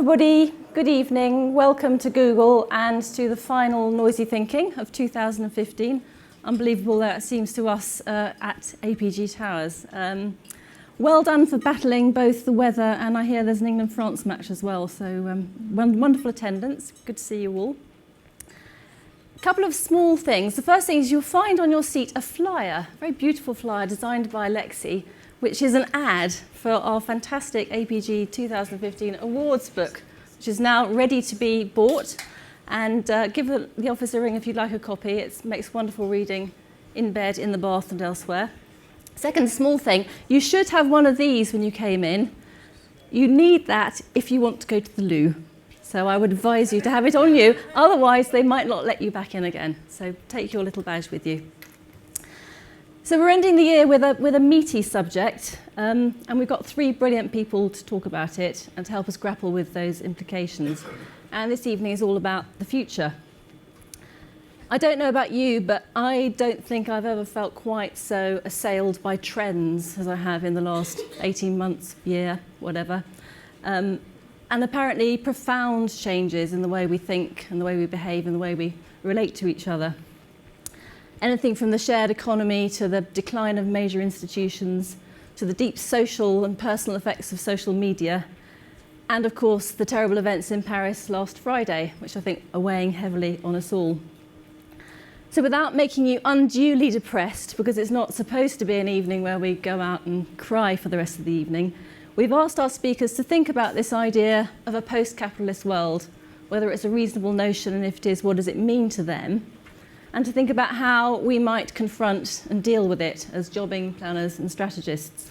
Everybody, good evening. Welcome to Google and to the final Noisy Thinking of 2015. Unbelievable that seems to us at APG Towers. Well done for battling both the weather and I hear there's an England-France match as well, so wonderful attendance. Good to see you all. A couple of small things. The first thing is you'll find on your seat a flyer, a very beautiful flyer designed by Lexi, which is an ad for our fantastic APG 2015 awards book, which is now ready to be bought. And give the office a ring if you'd like a copy. It makes wonderful reading in bed, in the bath and elsewhere. Second small thing, you should have one of these when you came in. You need that if you want to go to the loo. So I would advise you to have it on you, otherwise they might not let you back in again. So take your little badge with you. So we're ending the year with a meaty subject, and we've got three brilliant people to talk about it and to help us grapple with those implications. And this evening is all about the future. I don't know about you, but I don't think I've ever felt quite so assailed by trends as I have in the last 18 months, year, whatever. And apparently profound changes in the way we think and the way we behave and the way we relate to each other. Anything from the shared economy to the decline of major institutions to the deep social and personal effects of social media, and of course the terrible events in Paris last Friday, which I think are weighing heavily on us all. So without making you unduly depressed, because it's not supposed to be an evening where we go out and cry for the rest of the evening, we've asked our speakers to think about this idea of a post-capitalist world, whether it's a reasonable notion, and if it is, what does it mean to them? And to think about how we might confront and deal with it as jobbing planners and strategists.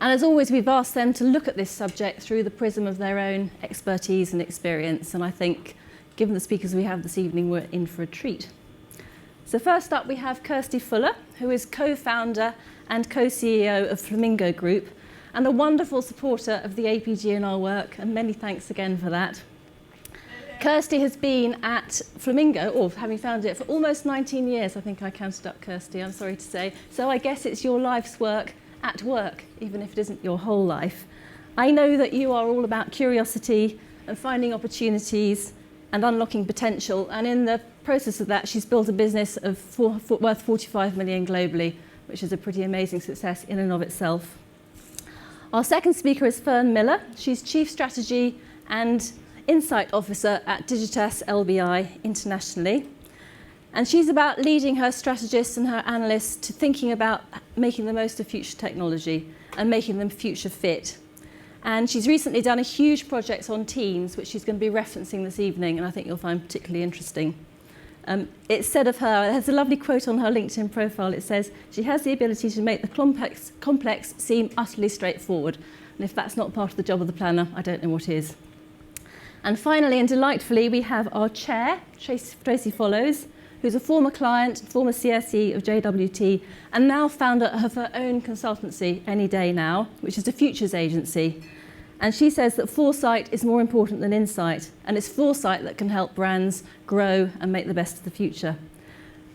And as always, we've asked them to look at this subject through the prism of their own expertise and experience. And I think, given the speakers we have this evening, we're in for a treat. So first up, we have Kirstie Fuller, who is co-founder and co-CEO of Flamingo Group, and a wonderful supporter of the APG in our work, and many thanks again for that. Kirstie has been at Flamingo, or having founded it, for almost 19 years. I think I counted up, Kirstie, I'm sorry to say. So I guess it's your life's work at work, even if it isn't your whole life. I know that you are all about curiosity and finding opportunities and unlocking potential. And in the process of that, she's built a business worth 45 million globally, which is a pretty amazing success in and of itself. Our second speaker is Fern Miller. She's Chief Strategy and Insight Officer at Digitas LBI internationally. And she's about leading her strategists and her analysts to thinking about making the most of future technology and making them future fit. And she's recently done a huge project on teens, which she's going to be referencing this evening, and I think you'll find particularly interesting. It's said of her, there's a lovely quote on her LinkedIn profile. It says, she has the ability to make the complex seem utterly straightforward. And if that's not part of the job of the planner, I don't know what is. And finally, and delightfully, we have our chair, Tracy Follows, who's a former client, former CSE of JWT, and now founder of her own consultancy, Any Day Now, which is a futures agency. And she says that foresight is more important than insight, and it's foresight that can help brands grow and make the best of the future.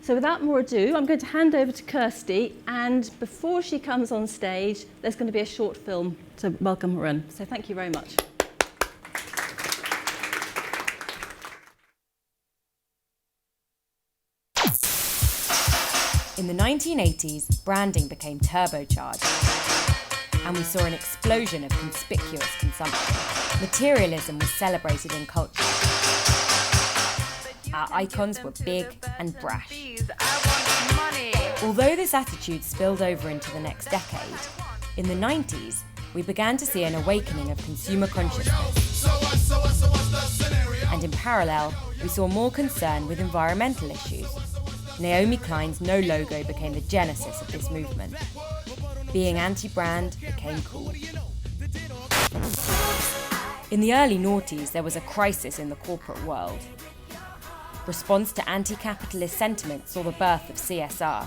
So without more ado, I'm going to hand over to Kirstie, and before she comes on stage, there's going to be a short film to welcome her in. So thank you very much. In the 1980s, branding became turbocharged, and we saw an explosion of conspicuous consumption. Materialism was celebrated in culture. Our icons were big and brash. Although this attitude spilled over into the next decade, in the 90s, we began to see an awakening of consumer consciousness. And in parallel, we saw more concern with environmental issues. Naomi Klein's No logo became the genesis of this movement. Being anti-brand became cool. In the early noughties, there was a crisis in the corporate world. Response to anti-capitalist sentiment saw the birth of CSR.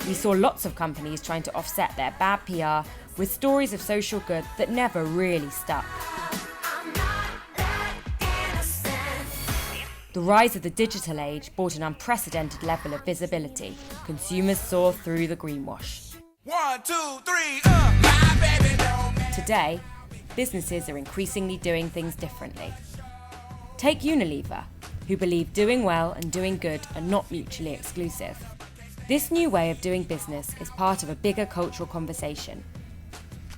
We saw lots of companies trying to offset their bad PR with stories of social good that never really stuck. The rise of the digital age brought an unprecedented level of visibility. Consumers saw through the greenwash. 1, 2, 3, my baby don't. Today, businesses are increasingly doing things differently. Take Unilever, who believe doing well and doing good are not mutually exclusive. This new way of doing business is part of a bigger cultural conversation,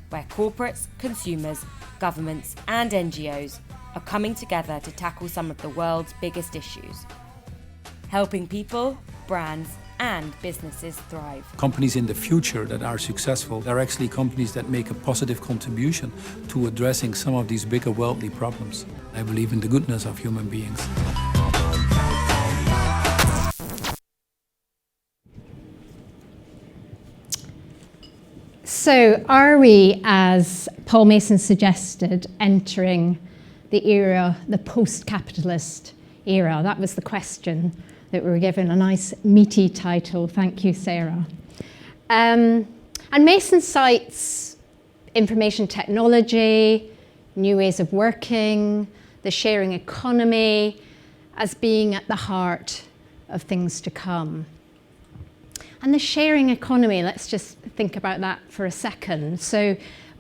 where corporates, consumers, governments and NGOs are coming together to tackle some of the world's biggest issues, helping people, brands and businesses thrive. Companies in the future that are successful are actually companies that make a positive contribution to addressing some of these bigger worldly problems. I believe in the goodness of human beings. So are we, as Paul Mason suggested, entering the era, the post-capitalist era? That was the question that we were given, a nice meaty title. Thank you, Sarah. And Mason cites information technology, new ways of working, the sharing economy as being at the heart of things to come. And the sharing economy, let's just think about that for a second. So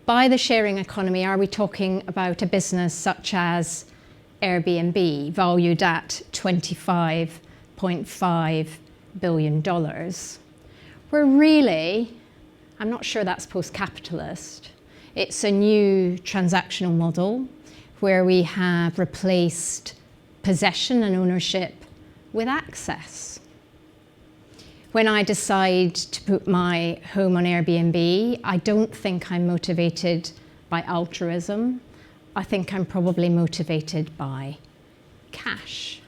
by the sharing economy, are we talking about a business such as Airbnb, valued at $25.5 billion? Where really, I'm not sure that's post-capitalist. It's a new transactional model where we have replaced possession and ownership with access. When I decide to put my home on Airbnb, I don't think I'm motivated by altruism. I think I'm probably motivated by cash,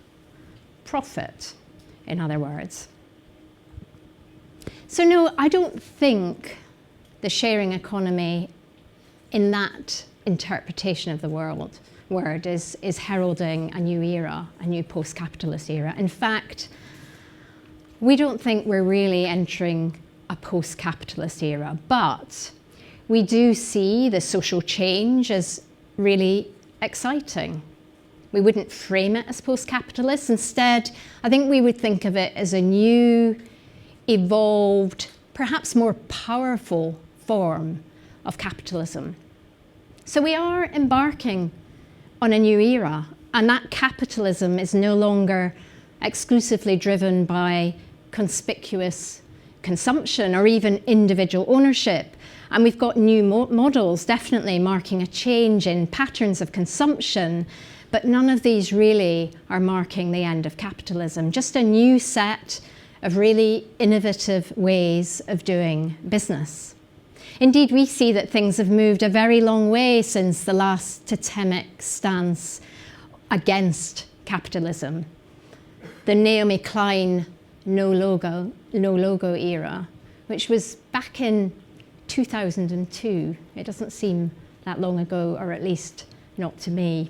profit, in other words. So no, I don't think the sharing economy in that interpretation of the word is heralding a new era, a new post-capitalist era. In fact, we don't think we're really entering a post-capitalist era, but we do see the social change as really exciting. We wouldn't frame it as post-capitalist. Instead, I think we would think of it as a new, evolved, perhaps more powerful form of capitalism. So we are embarking on a new era, and that capitalism is no longer exclusively driven by conspicuous consumption or even individual ownership. And we've got new models definitely marking a change in patterns of consumption, but none of these really are marking the end of capitalism, just a new set of really innovative ways of doing business. Indeed, we see that things have moved a very long way since the last totemic stance against capitalism. The Naomi Klein no logo era, which was back in 2002. It doesn't seem that long ago, or at least not to me.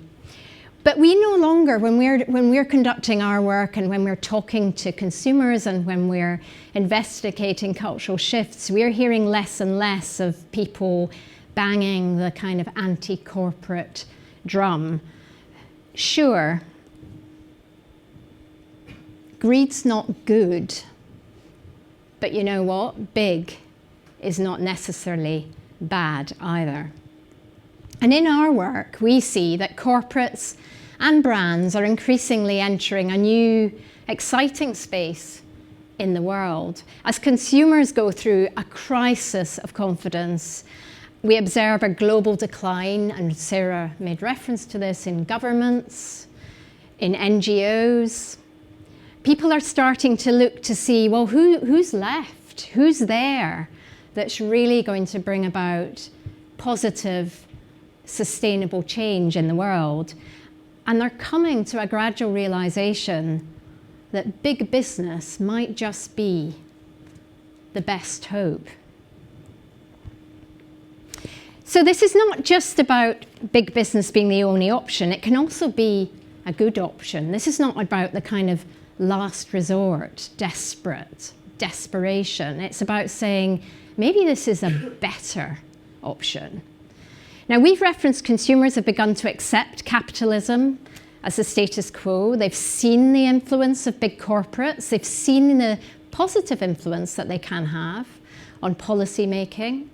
But we no longer, when we're conducting our work and when we're talking to consumers and when we're investigating cultural shifts, we're hearing less and less of people banging the kind of anti-corporate drum. Sure, greed's not good, but you know what? Big is not necessarily bad either. And in our work, we see that corporates and brands are increasingly entering a new, exciting space in the world. As consumers go through a crisis of confidence, we observe a global decline, and Sarah made reference to this, in governments, in NGOs. People are starting to look to see, well, who's left? Who's there that's really going to bring about positive, sustainable change in the world? And they're coming to a gradual realization that big business might just be the best hope. So this is not just about big business being the only option. It can also be a good option. This is not about the kind of last resort, desperation. It's about saying, maybe this is a better option. Now, we've referenced consumers have begun to accept capitalism as the status quo. They've seen the influence of big corporates. They've seen the positive influence that they can have on policy making.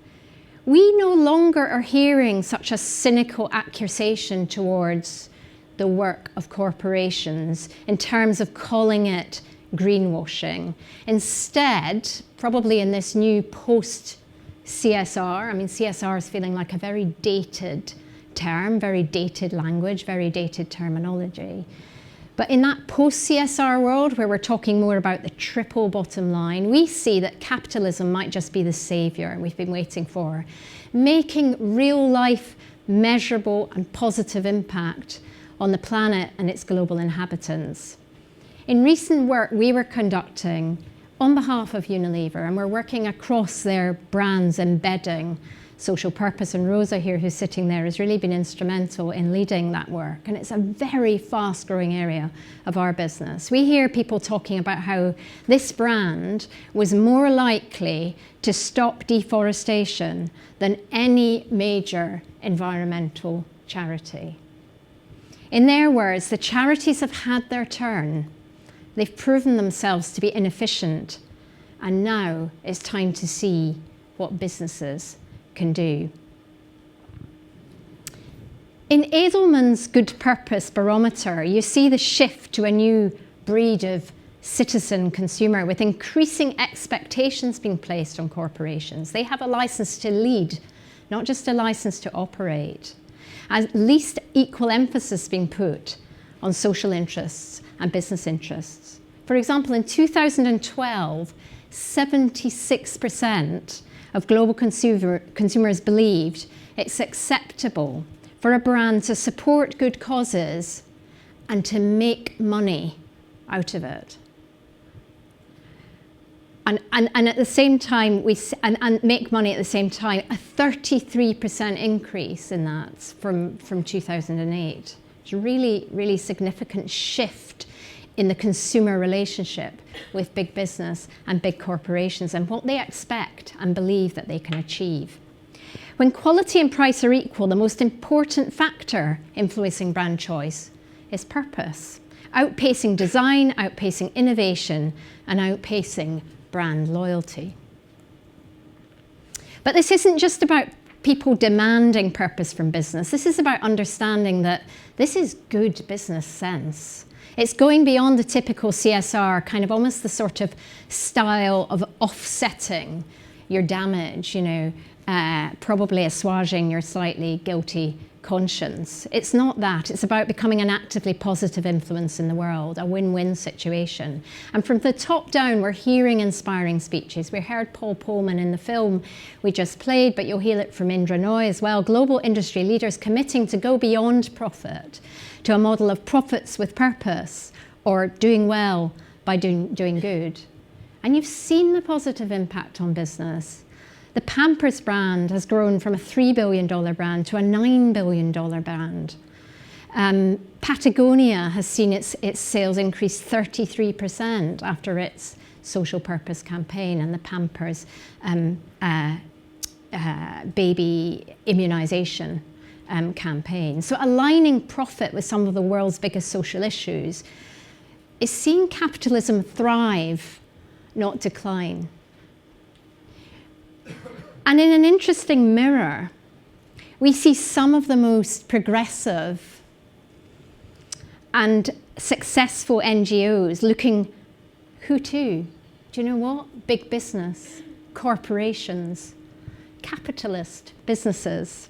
we no longer are hearing such a cynical accusation towards the work of corporations in terms of calling it greenwashing. Instead, probably in this new post-CSR, I mean, CSR is feeling like a very dated term, very dated language, very dated terminology. But in that post-CSR world where we're talking more about the triple bottom line, we see that capitalism might just be the savior we've been waiting for, making real life, measurable and positive impact on the planet and its global inhabitants. In recent work we were conducting on behalf of Unilever, and we're working across their brands embedding social purpose, and Rosa here, who's sitting there, has really been instrumental in leading that work, and it's a very fast-growing area of our business. We hear people talking about how this brand was more likely to stop deforestation than any major environmental charity. In their words, the charities have had their turn. They've proven themselves to be inefficient, and now it's time to see what businesses can do. In Edelman's Good Purpose Barometer, you see the shift to a new breed of citizen consumer with increasing expectations being placed on corporations. They have a license to lead, not just a license to operate. At least equal emphasis being put on social interests and business interests. For example, in 2012, 76% of global consumers believed it's acceptable for a brand to support good causes and to make money out of it. And at the same time, and make money at the same time, a 33% increase in that from 2008. It's a really, really significant shift in the consumer relationship with big business and big corporations and what they expect and believe that they can achieve. When quality and price are equal, the most important factor influencing brand choice is purpose, outpacing design, outpacing innovation, and outpacing brand loyalty. But this isn't just about people demanding purpose from business. This is about understanding that this is good business sense. It's going beyond the typical CSR, kind of almost the sort of style of offsetting your damage, probably assuaging your slightly guilty conscience. It's not that. It's about becoming an actively positive influence in the world, a win-win situation. And from the top down, we're hearing inspiring speeches. We heard Paul Pullman in the film we just played, but you'll hear it from Indra Noy as well. Global industry leaders committing to go beyond profit to a model of profits with purpose, or doing well by doing good. And you've seen the positive impact on business. The Pampers brand has grown from a $3 billion brand to a $9 billion brand. Patagonia has seen its sales increase 33% after its social purpose campaign and the Pampers baby immunization campaign. So aligning profit with some of the world's biggest social issues is seeing capitalism thrive, not decline. And in an interesting mirror, we see some of the most progressive and successful NGOs looking who to? Do you know what? Big business, corporations, capitalist businesses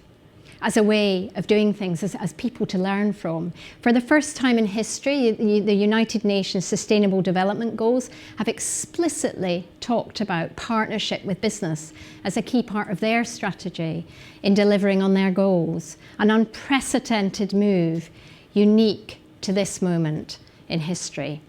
as a way of doing things, as people to learn from. For the first time in history, the United Nations Sustainable Development Goals have explicitly talked about partnership with business as a key part of their strategy in delivering on their goals. An unprecedented move, unique to this moment in history.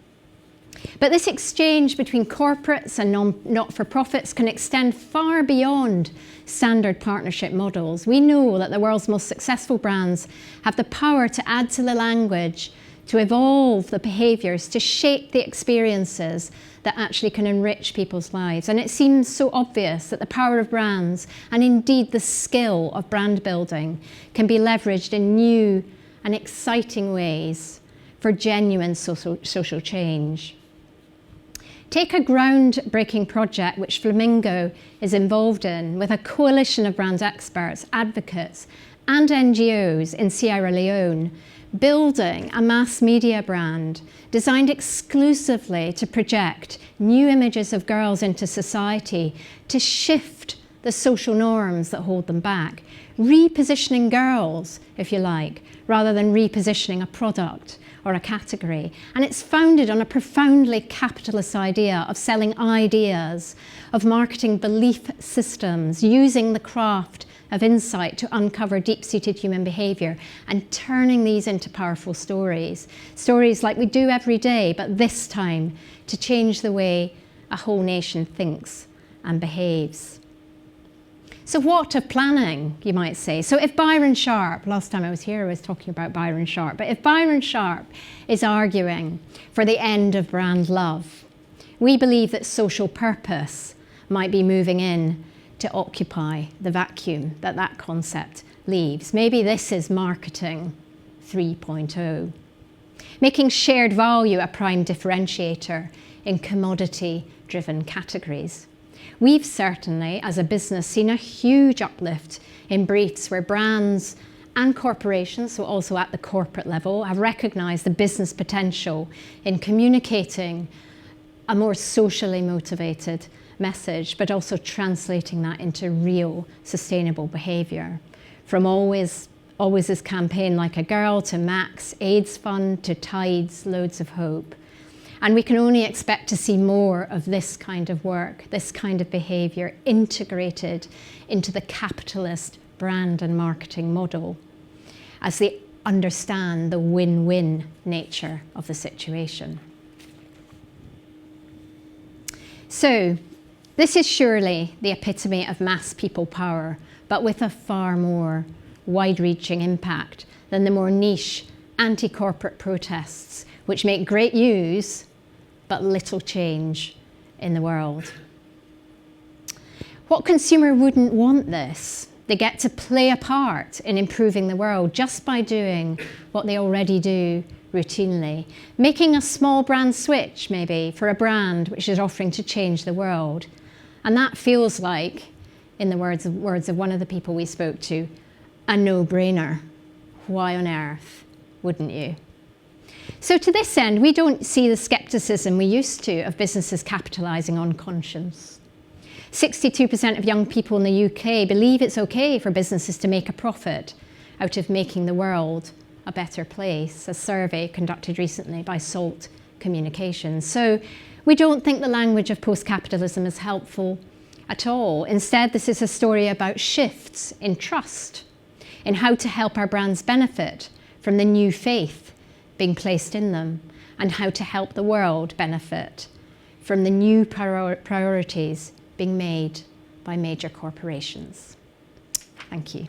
But this exchange between corporates and not-for-profits can extend far beyond standard partnership models. We know that the world's most successful brands have the power to add to the language, to evolve the behaviours, to shape the experiences that actually can enrich people's lives. And it seems so obvious that the power of brands, and indeed the skill of brand building, can be leveraged in new and exciting ways for genuine social change. Take a groundbreaking project which Flamingo is involved in with a coalition of brand experts, advocates, and NGOs in Sierra Leone, building a mass media brand designed exclusively to project new images of girls into society, to shift the social norms that hold them back, repositioning girls, if you like, rather than repositioning a product or a category. And it's founded on a profoundly capitalist idea of selling ideas, of marketing belief systems, using the craft of insight to uncover deep-seated human behaviour and turning these into powerful stories. Stories like we do every day, but this time to change the way a whole nation thinks and behaves. So what of planning, you might say? So if Byron Sharp, last time I was here I was talking about Byron Sharp, but if Byron Sharp is arguing for the end of brand love, we believe that social purpose might be moving in to occupy the vacuum that that concept leaves. Maybe this is marketing 3.0, making shared value a prime differentiator in commodity-driven categories. We've certainly, as a business, seen a huge uplift in briefs where brands and corporations, so also at the corporate level, have recognised the business potential in communicating a more socially motivated message, but also translating that into real sustainable behaviour. From Always' campaign Like a Girl to Max AIDS Fund to Tides Loads of Hope. And we can only expect to see more of this kind of work, this kind of behaviour integrated into the capitalist brand and marketing model as they understand the win-win nature of the situation. So, this is surely the epitome of mass people power, but with a far more wide-reaching impact than the more niche anti-corporate protests, which make great news, but little change in the world. What consumer wouldn't want this? They get to play a part in improving the world just by doing what they already do routinely, making a small brand switch maybe for a brand which is offering to change the world. And that feels like, in the words of one of the people we spoke to, a no-brainer. Why on earth wouldn't you? So to this end, we don't see the scepticism we used to of businesses capitalising on conscience. 62% of young people in the UK believe it's okay for businesses to make a profit out of making the world a better place, a survey conducted recently by SALT Communications. So we don't think the language of post-capitalism is helpful at all. Instead, this is a story about shifts in trust, in how to help our brands benefit from the new faith being placed in them, and how to help the world benefit from the new priorities being made by major corporations. Thank you.